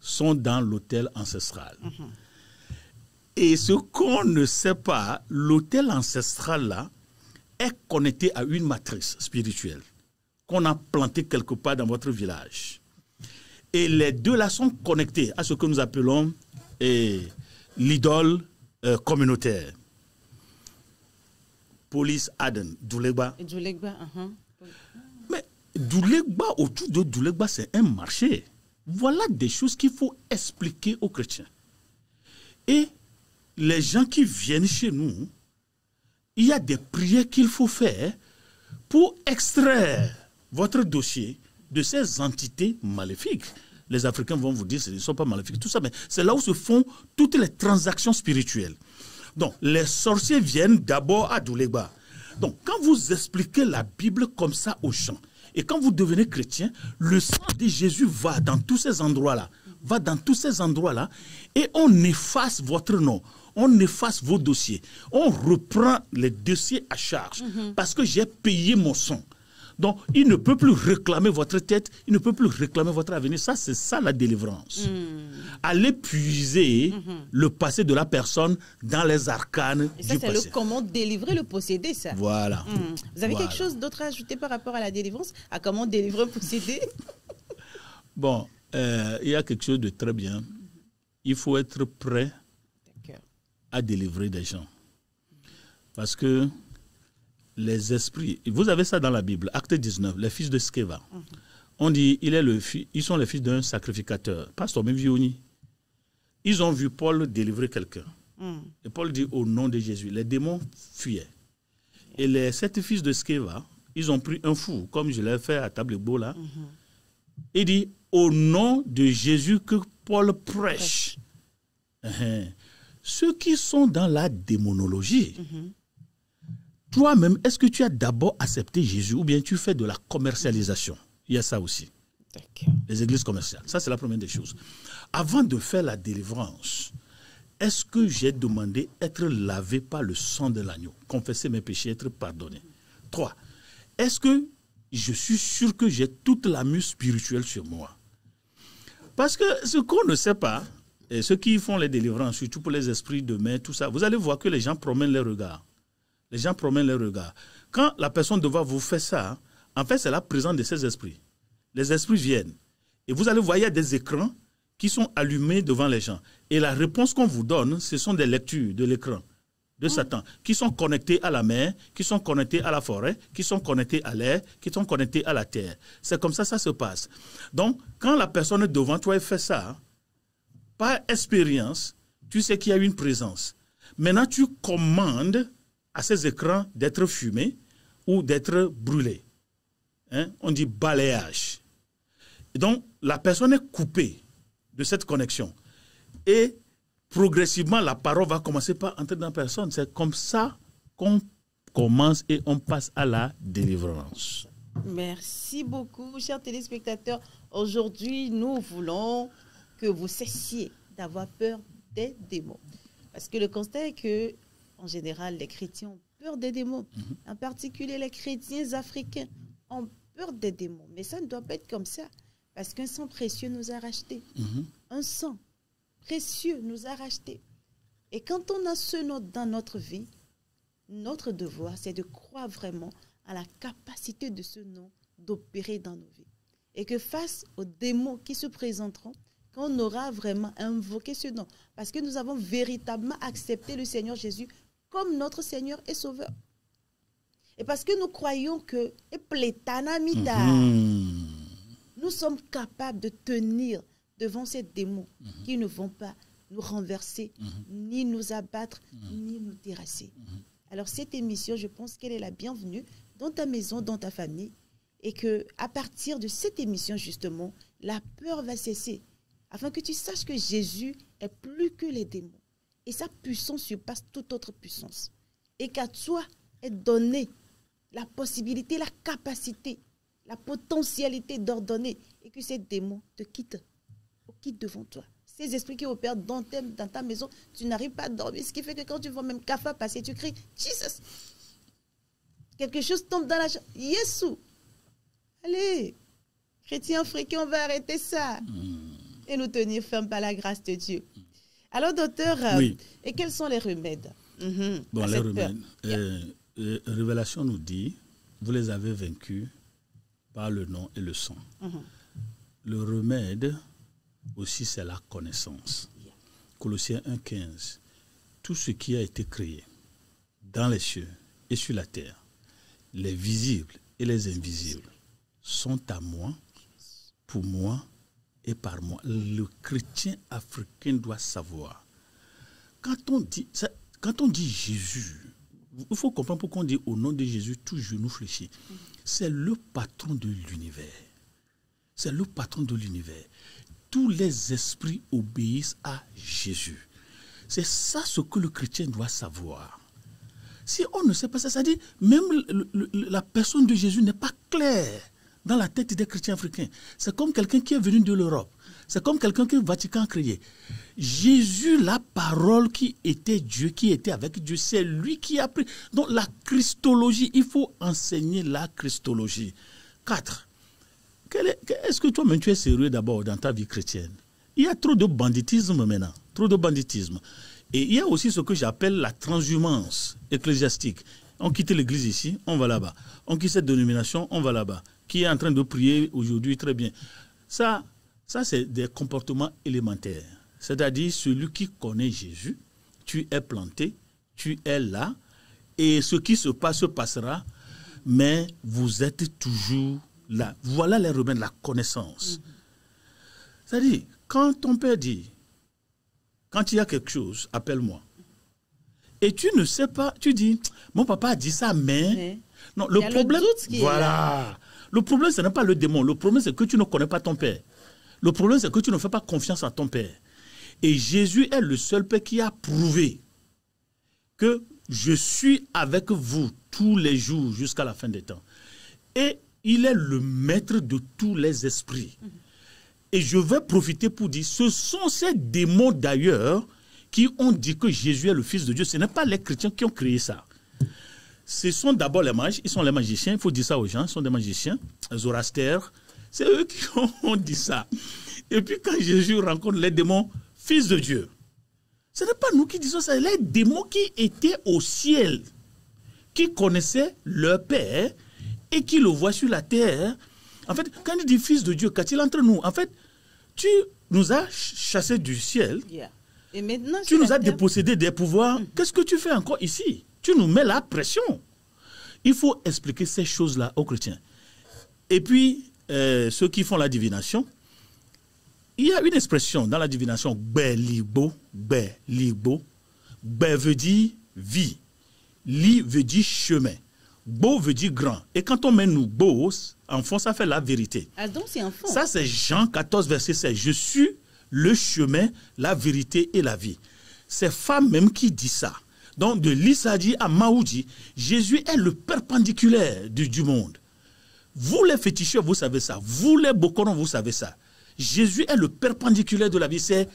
sont dans l'autel ancestral. Et ce qu'on ne sait pas, l'autel ancestral là est connecté à une matrice spirituelle qu'on a plantée quelque part dans votre village. Et les deux là sont connectés à ce que nous appelons l'idole communautaire. Police Aden, Doulegba. Mais Doulegba, autour de Doulegba, c'est un marché. Voilà des choses qu'il faut expliquer aux chrétiens. Et les gens qui viennent chez nous, il y a des prières qu'il faut faire pour extraire votre dossier de ces entités maléfiques. Les Africains vont vous dire qu'ils ne sont pas maléfiques, tout ça, mais c'est là où se font toutes les transactions spirituelles. Donc, les sorciers viennent d'abord à Doulegba. Donc, quand vous expliquez la Bible comme ça aux gens, et quand vous devenez chrétien, le sang de Jésus va dans tous ces endroits-là, et on efface votre nom, on efface vos dossiers, on reprend les dossiers à charge, parce que j'ai payé mon sang. Donc, il ne peut plus réclamer votre tête, il ne peut plus réclamer votre avenir. Ça, c'est ça la délivrance. Allez puiser le passé de la personne dans les arcanes et ça, du passé. C'est comment délivrer le possédé, ça. Voilà. Vous avez quelque chose d'autre à ajouter par rapport à la délivrance? À comment délivrer un possédé? Bon, il y a quelque chose de très bien. Il faut être prêt à délivrer des gens. Parce que les esprits, vous avez ça dans la Bible, Acte 19, les fils de Sceva. On dit, ils sont les fils d'un sacrificateur. Pasteur, même Vioni. Ils ont vu Paul délivrer quelqu'un. Et Paul dit, au nom de Jésus, les démons fuyaient. Et les 7 fils de Sceva, ils ont pris un fou, comme je l'ai fait à Table-Beau là. Il dit, au nom de Jésus que Paul prêche. Ceux qui sont dans la démonologie, toi-même, est-ce que tu as d'abord accepté Jésus ou bien tu fais de la commercialisation? Il y a ça aussi. Les églises commerciales. Ça, c'est la première des choses. Avant de faire la délivrance, est-ce que j'ai demandé être lavé par le sang de l'agneau, confesser mes péchés, être pardonné? 3. Est-ce que je suis sûr que j'ai toute la mue spirituelle sur moi? Parce que ce qu'on ne sait pas, et ceux qui font les délivrances, surtout pour les esprits de main, tout ça, vous allez voir que les gens promènent les regards. Les gens promènent les regards. Quand la personne devant vous fait ça, en fait, c'est la présence de ces esprits. Les esprits viennent. Et vous allez voir, il y a des écrans qui sont allumés devant les gens. Et la réponse qu'on vous donne, ce sont des lectures de l'écran de Satan, qui sont connectés à la mer, qui sont connectés à la forêt, qui sont connectés à l'air, qui sont connectés à la terre. C'est comme ça se passe. Donc, quand la personne devant toi fait ça, par expérience, tu sais qu'il y a une présence. Maintenant, tu commandes à ces écrans d'être fumés ou d'être brûlés. On dit balayage. Et donc, la personne est coupée de cette connexion. Et progressivement, la parole va commencer par entrer dans la personne. C'est comme ça qu'on commence et on passe à la délivrance. Merci beaucoup, chers téléspectateurs. Aujourd'hui, nous voulons que vous cessiez d'avoir peur des démons. Parce que le constat est que, en général, les chrétiens ont peur des démons. En particulier, les chrétiens africains ont peur des démons. Mais ça ne doit pas être comme ça. Parce qu'un sang précieux nous a rachetés. Un sang précieux nous a rachetés. Et quand on a ce nom dans notre vie, notre devoir, c'est de croire vraiment à la capacité de ce nom d'opérer dans nos vies. Et que face aux démons qui se présenteront, qu'on aura vraiment invoqué ce nom. Parce que nous avons véritablement accepté le Seigneur Jésus comme notre Seigneur et Sauveur. Et parce que nous croyons que nous sommes capables de tenir devant ces démons qui ne vont pas nous renverser, ni nous abattre, ni nous terrasser. Alors cette émission, je pense qu'elle est la bienvenue dans ta maison, dans ta famille, et qu'à partir de cette émission, justement, la peur va cesser, afin que tu saches que Jésus est plus que les démons. Et sa puissance surpasse toute autre puissance. Et qu'à toi est donnée la possibilité, la capacité, la potentialité d'ordonner, et que ces démons te quittent devant toi. Ces esprits qui opèrent dans ta maison, tu n'arrives pas à dormir. Ce qui fait que quand tu vois même Kafa passer, tu cries « Jesus !» Quelque chose tombe dans la chambre. « Yesu !» Allez, chrétiens africains, on va arrêter ça. Et nous tenir fermes par la grâce de Dieu. Alors, docteur, et quels sont les remèdes Bon, les remèdes. Révélation nous dit, vous les avez vaincus par le nom et le sang. Le remède aussi, c'est la connaissance. Colossiens 1,15. Tout ce qui a été créé dans les cieux et sur la terre, les visibles et les invisibles, sont à moi, pour moi et par moi. Le chrétien africain doit savoir. Quand on dit Jésus, il faut comprendre pourquoi on dit au nom de Jésus, tout genou fléchit. C'est le patron de l'univers. C'est le patron de l'univers. Tous les esprits obéissent à Jésus. C'est ça ce que le chrétien doit savoir. Si on ne sait pas ça, ça dit même la personne de Jésus n'est pas claire dans la tête des chrétiens africains. C'est comme quelqu'un qui est venu de l'Europe. C'est comme quelqu'un que le Vatican a créé. Jésus, la parole qui était Dieu, qui était avec Dieu, c'est lui qui a pris. Donc la christologie, il faut enseigner la christologie. 4. Est-ce que toi-même tu es sérieux d'abord dans ta vie chrétienne? Il y a trop de banditisme maintenant. Trop de banditisme. Et il y a aussi ce que j'appelle la transhumance ecclésiastique. On quitte l'église ici, on va là-bas. On quitte cette dénomination, on va là-bas. Qui est en train de prier aujourd'hui très bien. Ça Ça, c'est des comportements élémentaires. C'est-à-dire, celui qui connaît Jésus, tu es planté, tu es là, et ce qui se passe se passera, mais vous êtes toujours là. Voilà les remèdes, la connaissance. C'est-à-dire, quand ton père dit, quand il y a quelque chose, appelle-moi. Et tu ne sais pas, tu dis, mon papa a dit ça, mais... Non, le problème, voilà. Le problème, ce n'est pas le démon. Le problème, c'est que tu ne connais pas ton père. Le problème, c'est que tu ne fais pas confiance à ton père. Et Jésus est le seul père qui a prouvé que je suis avec vous tous les jours jusqu'à la fin des temps. Et il est le maître de tous les esprits. Et je vais profiter pour dire, ce sont ces démons d'ailleurs qui ont dit que Jésus est le Fils de Dieu. Ce n'est pas les chrétiens qui ont créé ça. Ce sont d'abord les mages, ils sont les magiciens, il faut dire ça aux gens, ils sont des magiciens, Zoroaster, c'est eux qui ont dit ça. Et puis quand Jésus rencontre les démons, Fils de Dieu, ce n'est pas nous qui disons ça, les démons qui étaient au ciel, qui connaissaient leur Père et qui le voient sur la terre. En fait, quand il dit Fils de Dieu, quand il est entre nous, en fait, tu nous as chassés du ciel, et maintenant, tu nous as dépossédé des pouvoirs, qu'est-ce que tu fais encore ici? Tu nous mets la pression. Il faut expliquer ces choses-là aux chrétiens. Et puis, ceux qui font la divination, il y a une expression dans la divination, Gbè Ligbo. Gbè veut dire vie. Li veut dire chemin. Bo veut dire grand. Et quand on met nous Bo, en fond, ça fait la vérité. Ah donc c'est en fond. Ça, c'est Jean 14, verset 16. Je suis le chemin, la vérité et la vie. C'est femme même qui dit ça. Donc, de l'Issadi à Maoudi, Jésus est le perpendiculaire du monde. Vous, les féticheurs, vous savez ça. Vous, les bocorons, vous savez ça. Jésus est le perpendiculaire de la vie. C'est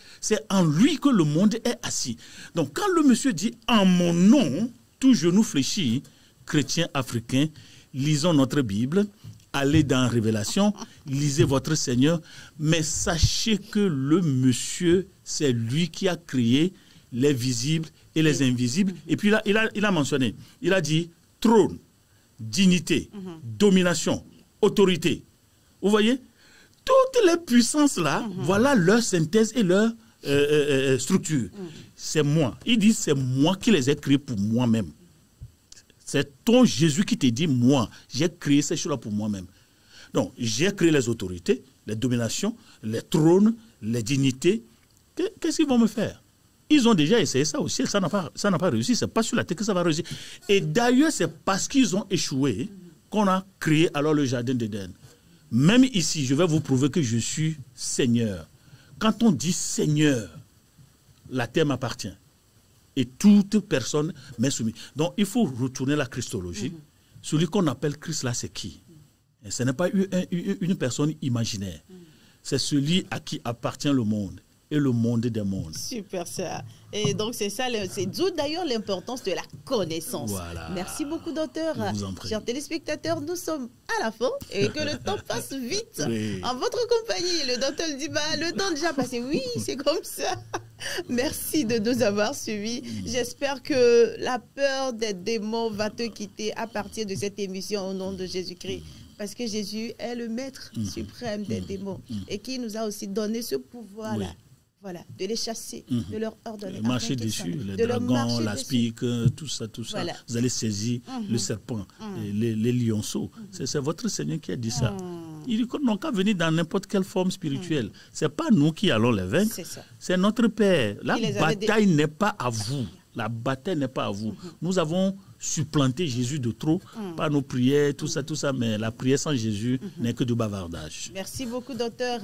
en lui que le monde est assis. Donc, quand le monsieur dit « En mon nom, tout genou fléchit », chrétiens africains, lisons notre Bible, allez dans Révélation, lisez votre Seigneur, mais sachez que le monsieur, c'est lui qui a créé les visibles et les invisibles. Et puis là, il a mentionné, il a dit trône, dignité, domination, autorité. Vous voyez? Toutes les puissances-là, voilà leur synthèse et leur structure. C'est moi. Il dit, c'est moi qui les ai créées pour moi-même. C'est ton Jésus qui te dit, moi, j'ai créé ces choses-là pour moi-même. Donc, j'ai créé les autorités, les dominations, les trônes, les dignités. Qu'est-ce qu'ils vont me faire? Ils ont déjà essayé ça aussi, ça n'a pas réussi. Ce n'est pas sur la terre que ça va réussir. Et d'ailleurs, c'est parce qu'ils ont échoué qu'on a créé alors le jardin d'Éden. Même ici, je vais vous prouver que je suis Seigneur. Quand on dit Seigneur, la terre m'appartient. Et toute personne m'est soumise. Donc, il faut retourner la christologie. Celui qu'on appelle Christ là, c'est qui? Et ce n'est pas une personne imaginaire. C'est celui à qui appartient le monde et le monde des mondes. Super ça. Et donc c'est ça, c'est d'où d'ailleurs l'importance de la connaissance. Voilà. Merci beaucoup, docteur. Chers téléspectateurs, nous sommes à la fin et que le temps passe vite. Oui. En votre compagnie, le docteur dit, bah, le temps déjà passé. Oui, c'est comme ça. Merci de nous avoir suivis. J'espère que la peur des démons va te quitter à partir de cette émission au nom de Jésus-Christ. Parce que Jésus est le maître suprême des démons et qui nous a aussi donné ce pouvoir-là. Oui. Voilà, de les chasser, de leur ordonner. Marcher dessus, les dragons, la spique, tout ça. Voilà. Vous allez saisir le serpent, les lionceaux. C'est votre Seigneur qui a dit ça. Il dit qu'on n'a qu'à venir dans n'importe quelle forme spirituelle. Ce n'est pas nous qui allons les vaincre, c'est notre Père. La bataille n'est pas à vous. La bataille n'est pas à vous. Nous avons supplanté Jésus de trop par nos prières, tout ça, mais la prière sans Jésus n'est que du bavardage. Merci beaucoup, docteur.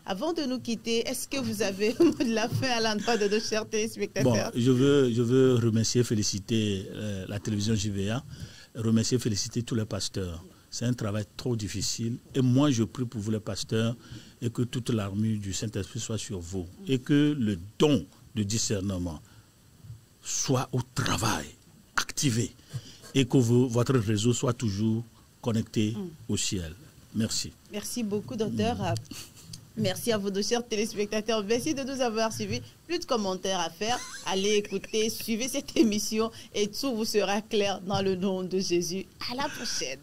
Avant de nous quitter, est-ce que vous avez un mot de la fin à l'endroit de nos chers téléspectateurs? Bon, je veux remercier, féliciter la télévision JVA, remercier, féliciter tous les pasteurs. C'est un travail trop difficile. Et moi, je prie pour vous les pasteurs et que toute l'armure du Saint-Esprit soit sur vous. Et que le don de discernement soit au travail, activé. Et que votre réseau soit toujours connecté au ciel. Merci. Merci beaucoup, docteur. Merci à vous deux, chers téléspectateurs. Merci de nous avoir suivis. Plus de commentaires à faire. Allez écouter, suivez cette émission et tout vous sera clair dans le nom de Jésus. À la prochaine.